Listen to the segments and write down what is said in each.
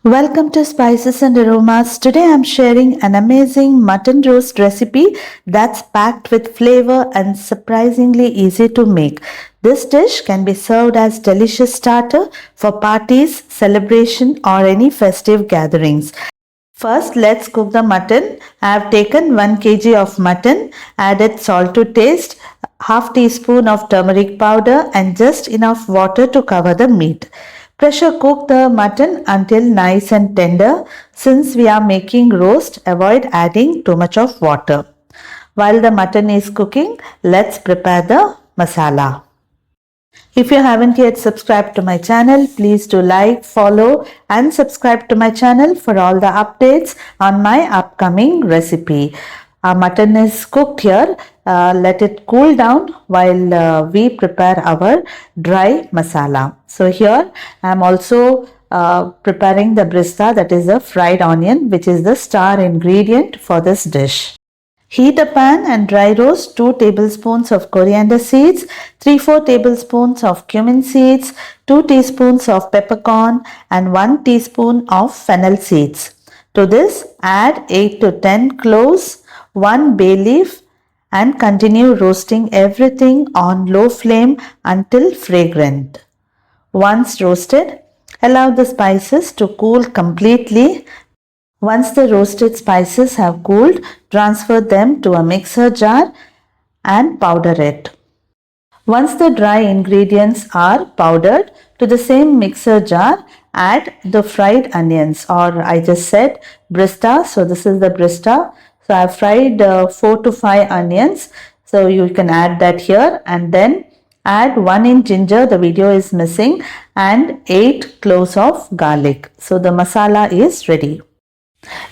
Welcome to Spices and Aromas. Today I'm sharing an amazing mutton roast recipe that's packed with flavor and surprisingly easy to make. This dish can be served as delicious starter for parties, celebration or any festive gatherings. First, let's cook the mutton. I have taken 1 kg of mutton, added salt to taste, half teaspoon of turmeric powder and just enough water to cover the meat. Pressure cook the mutton until nice and tender. Since we are making roast, avoid adding too much of water. While the mutton is cooking, let's prepare the masala. If you haven't yet subscribed to my channel, please do like, follow and subscribe to my channel for all the updates on my upcoming recipe. Our mutton is cooked here. Let it cool down while we prepare our dry masala. So here I am also preparing the barista, that is a fried onion, which is the star ingredient for this dish. Heat a pan and dry roast 2 tablespoons of coriander seeds, 3-4 tablespoons of cumin seeds, 2 teaspoons of peppercorn and 1 teaspoon of fennel seeds. To this, add 8 to 10 cloves, 1 bay leaf and continue roasting everything on low flame until fragrant. Once roasted, allow the spices to cool completely. Once the roasted spices have cooled, transfer them to a mixer jar and powder it. Once the dry ingredients are powdered, to the same mixer jar, add the fried onions, or I just said barista. So this is the barista. So I have fried 4 to 5 onions. So you can add that here and then add 1 inch ginger, the video is missing, and 8 cloves of garlic. So the masala is ready.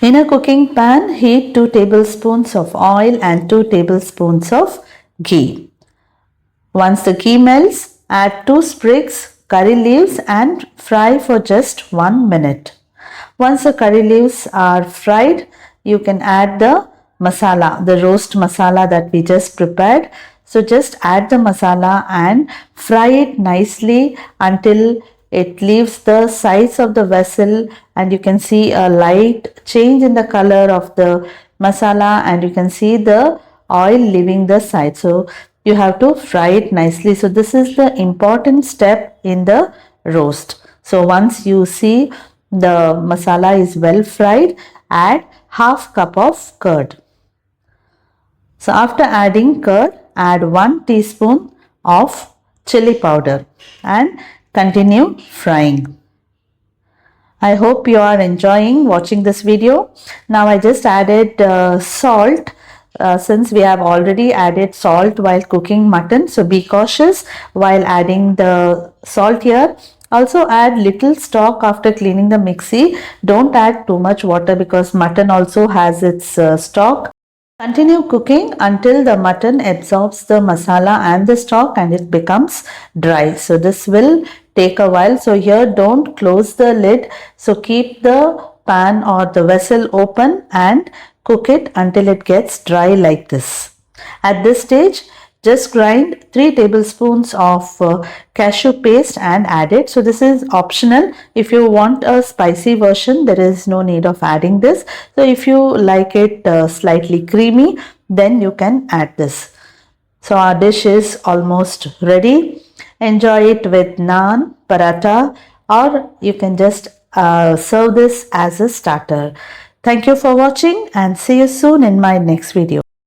In a cooking pan, heat 2 tablespoons of oil and 2 tablespoons of ghee. Once the ghee melts, add 2 sprigs curry leaves and fry for just 1 minute. Once the curry leaves are fried, you can add the masala, the roast masala that we just prepared. So just add the masala and fry it nicely until it leaves the sides of the vessel and you can see a light change in the color of the masala and you can see the oil leaving the side. So you have to fry it nicely. So this is the important step in the roast. So once you see the masala is well fried, add half cup of curd. So after adding curd, add 1 teaspoon of chili powder and continue frying. I hope you are enjoying watching this video. Now I just added salt since we have already added salt while cooking mutton. So be cautious while adding the salt here. Also add little stock after cleaning the mixie. Don't add too much water because mutton also has its stock. Continue cooking until the mutton absorbs the masala and the stock and it becomes dry. So this will take a while. So here don't close the lid. So keep the pan or the vessel open and cook it until it gets dry like this. At this stage, just grind 3 tablespoons of cashew paste and add it. So this is optional. If you want a spicy version, there is no need of adding this. So if you like it slightly creamy, then you can add this. So our dish is almost ready. Enjoy it with naan, paratha, or you can just serve this as a starter. Thank you for watching and see you soon in my next video.